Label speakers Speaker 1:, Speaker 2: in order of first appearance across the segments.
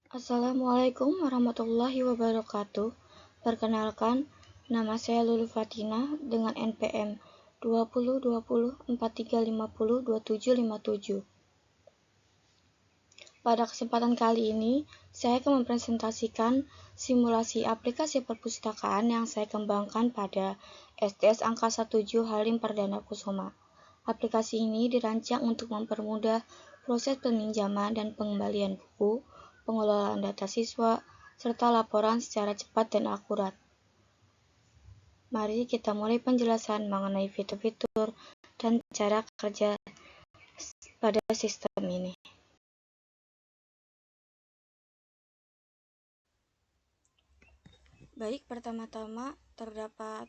Speaker 1: Assalamualaikum warahmatullahi wabarakatuh. Perkenalkan, nama saya Lulu Fatina dengan NPM 202043502757. Pada kesempatan kali ini, saya akan mempresentasikan simulasi aplikasi perpustakaan yang saya kembangkan pada STS Angkasa 7 Halim Perdana Kusuma. Aplikasi ini dirancang untuk mempermudah proses peminjaman dan pengembalian buku, pengelolaan data siswa, serta laporan secara cepat dan akurat. Mari kita mulai penjelasan mengenai fitur-fitur dan cara kerja pada sistem ini. Baik, pertama-tama terdapat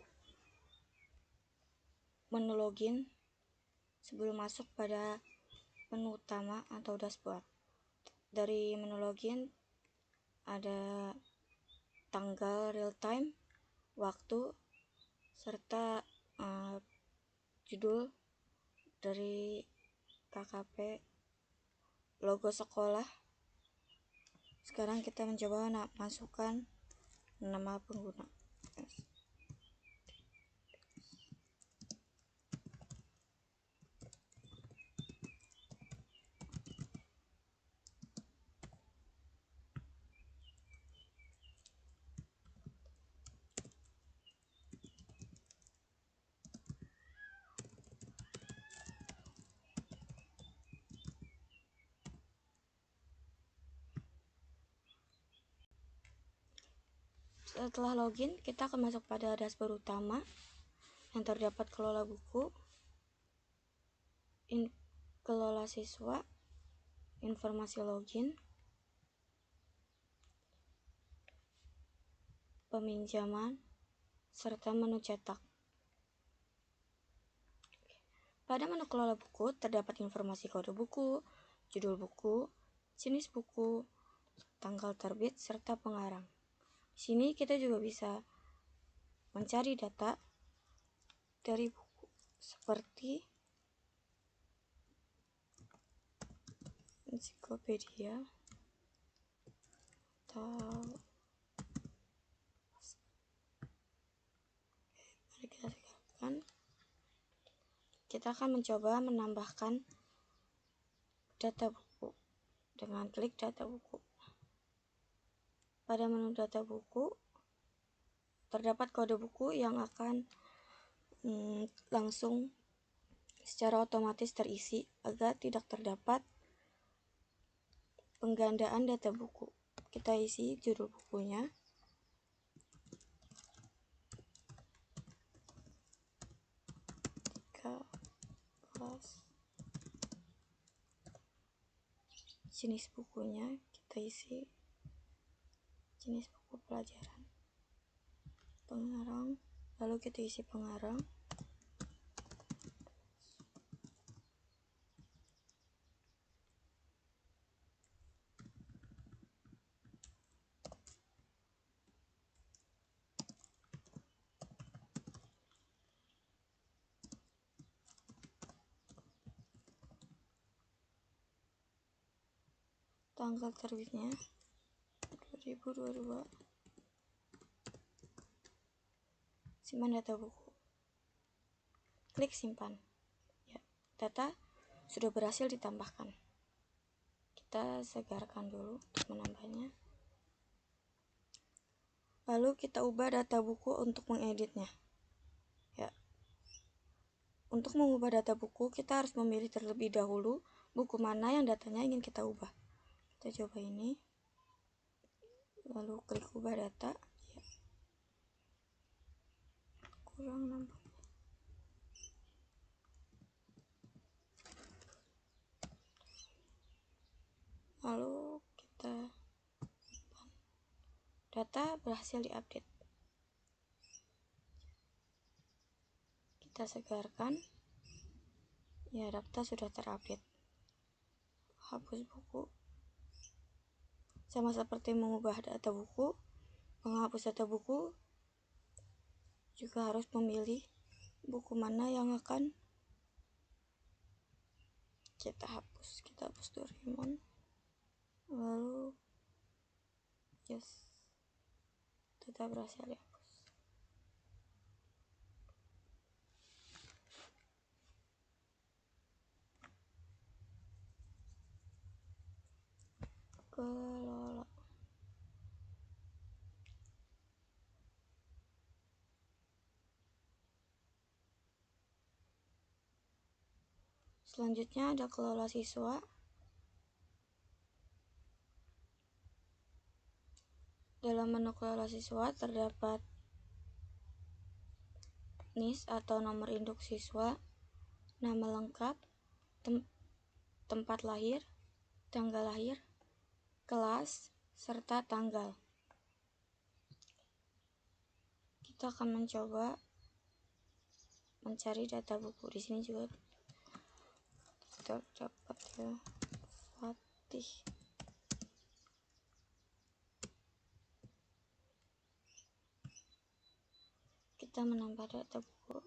Speaker 1: menu login sebelum masuk pada menu utama atau dashboard. Dari menu login ada tanggal real time, waktu, serta judul dari KKP, logo sekolah. Sekarang kita mencoba masukkan nama pengguna. Setelah login, kita akan masuk pada dashboard utama yang terdapat kelola buku, kelola siswa, informasi login, peminjaman, serta menu cetak. Pada menu kelola buku terdapat informasi kode buku, judul buku, jenis buku, tanggal terbit, serta pengarang. Di sini kita juga bisa mencari data dari buku seperti ensiklopedia atau mari kita sekarang kita akan mencoba menambahkan data buku dengan klik data buku. Pada menu data buku terdapat kode buku yang akan langsung secara otomatis terisi agar tidak terdapat penggandaan data buku. Kita isi judul bukunya, jenis bukunya, kita isi jenis buku pelajaran, pengarang, lalu kita isi pengarang, tanggal terbitnya 2022, simpan data buku, klik simpan. Ya, data sudah berhasil ditambahkan. Kita segarkan dulu untuk menambahnya. Lalu kita ubah data buku untuk mengeditnya. Ya. Untuk mengubah data buku, kita harus memilih terlebih dahulu buku mana yang datanya ingin kita ubah. Kita coba ini. Lalu klik ubah data. Ya. Kurang nampak. Lalu kita data berhasil diupdate. Kita segarkan. Ya, data sudah terupdate. Hapus buku. Sama seperti mengubah data buku, menghapus data buku juga harus memilih buku mana yang akan kita hapus. Kita hapus Doraemon. Lalu Yes, data berhasil dihapus. Kelola. Selanjutnya ada kelola siswa. Dalam menu kelola siswa terdapat NIS atau nomor induk siswa, nama lengkap, tempat lahir, tanggal lahir, kelas, serta tanggal. Kita akan mencoba mencari data buku. Di sini juga terdapat ya, Fatih. Kita menambah data buku.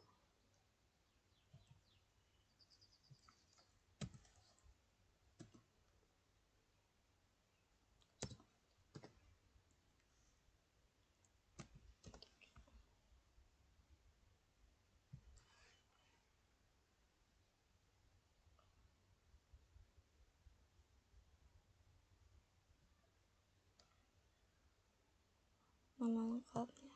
Speaker 1: Nama lengkapnya.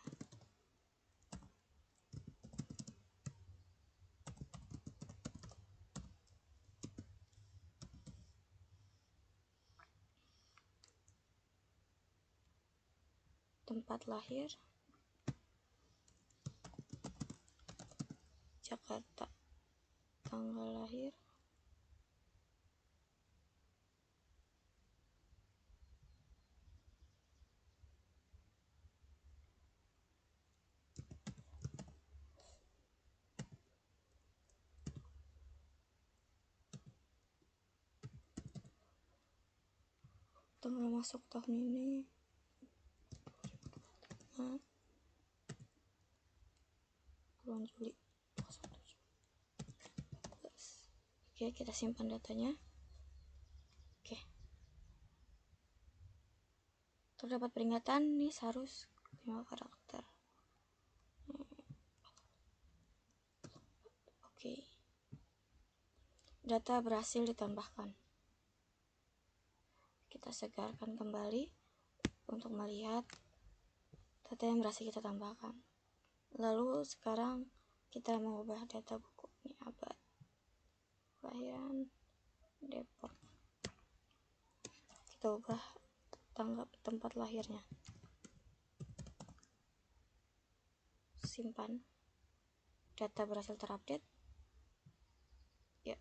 Speaker 1: Tempat lahir, Jakarta. Tanggal lahir, tanggal masuk tahun ini bulan Juli 2017. Oke, kita simpan datanya. Oke, terdapat peringatan nih harus 5 karakter. Oke, data berhasil ditambahkan. Kita segarkan kembali untuk melihat data yang berhasil kita tambahkan. Lalu sekarang kita mengubah data buku. Ini abad kelahiran Depok. Kita ubah tempat lahirnya. Simpan. Data berhasil terupdate. Ya,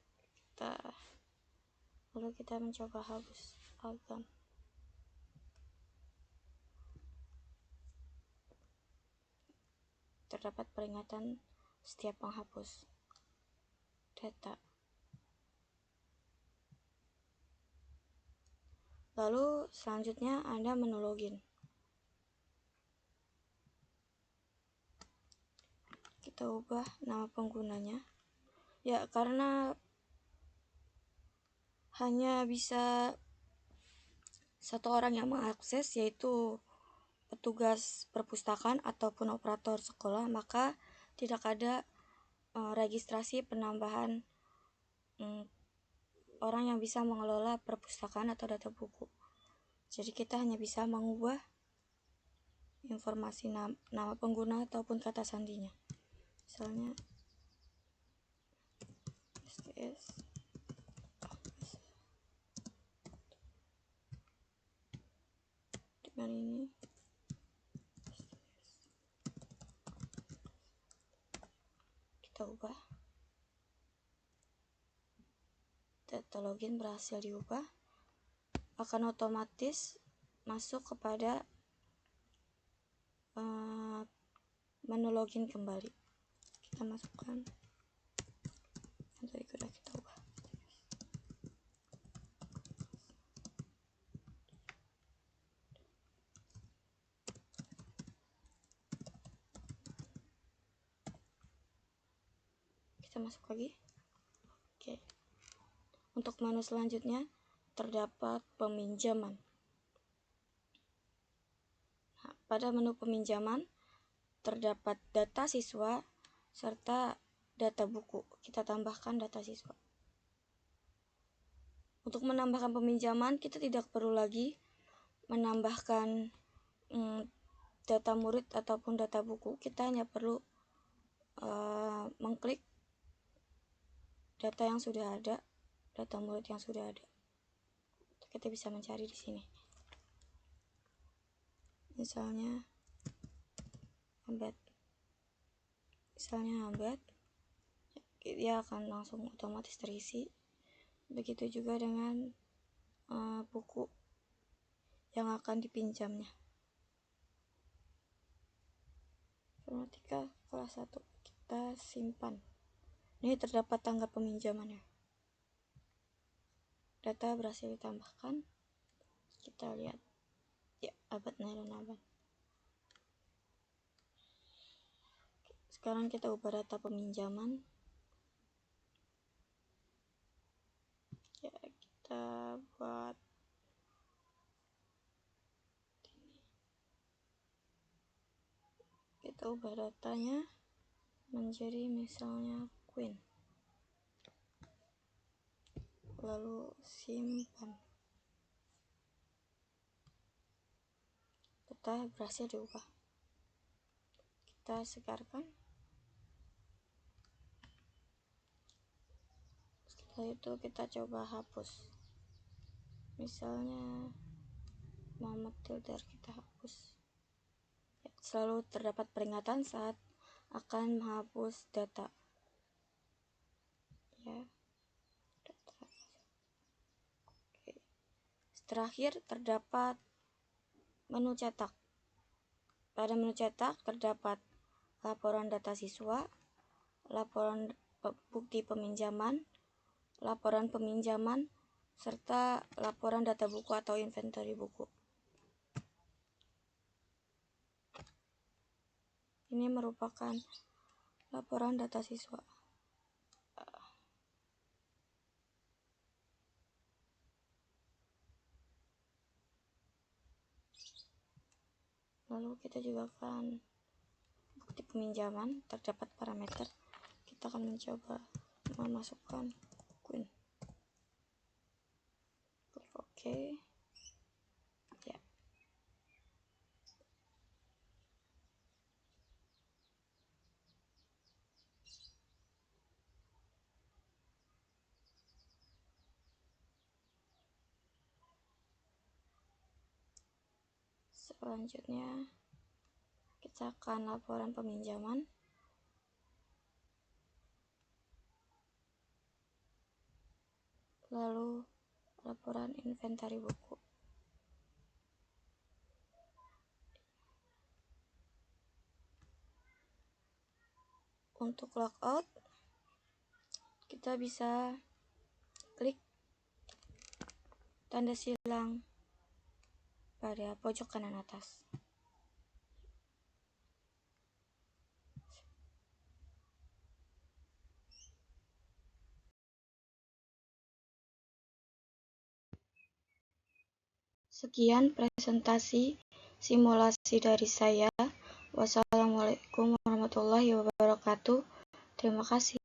Speaker 1: lalu kita mencoba hapus album. Terdapat peringatan setiap menghapus data. Lalu selanjutnya Anda menu login. Kita ubah nama penggunanya. Ya, karena hanya bisa satu orang yang mengakses, yaitu petugas perpustakaan ataupun operator sekolah, maka tidak ada registrasi penambahan orang yang bisa mengelola perpustakaan atau data buku. Jadi kita hanya bisa mengubah informasi nama pengguna ataupun kata sandinya. Misalnya STS dengan ini. Kita ubah. Data login berhasil diubah. Akan otomatis masuk kepada menu login kembali. Kita masukkan yang tadi sudah kita ubah. Kita masuk lagi. Oke. Untuk menu selanjutnya terdapat peminjaman. pada menu peminjaman terdapat data siswa serta data buku. Kita tambahkan data siswa. Untuk menambahkan peminjaman, kita tidak perlu lagi menambahkan data murid ataupun data buku. Kita hanya perlu mengklik data yang sudah ada, data murid yang sudah ada. Kita bisa mencari di sini. Misalnya embed, dia akan langsung otomatis terisi. Begitu juga dengan buku yang akan dipinjamnya. Informatika kelas 1 kita simpan. Ini terdapat tanggal peminjamannya. Data berhasil ditambahkan. Kita lihat. Ya, abad Naironaban. Sekarang kita ubah data peminjaman. Ya, kita buat ini. Kita ubah datanya menjadi misalnya Queen. Lalu simpan. Data berhasil diubah. Kita segarkan. Setelah itu kita coba hapus. Misalnya Muhammad Tildar, kita hapus. Ya, selalu terdapat peringatan saat akan menghapus data. Ya, data. Oke. Terakhir terdapat menu cetak. Pada menu cetak terdapat laporan data siswa, laporan bukti peminjaman, laporan peminjaman, serta laporan data buku atau inventory buku. Ini merupakan laporan data siswa. Lalu kita juga akan bukti peminjaman, terdapat parameter. Kita akan mencoba memasukkan Queen. Klik OK. Ya. Selanjutnya kita akan laporan peminjaman. Lalu laporan inventari buku. Untuk logout, kita bisa klik tanda silang pada pojok kanan atas. Sekian presentasi simulasi dari saya. Wassalamualaikum warahmatullahi wabarakatuh. Terima kasih.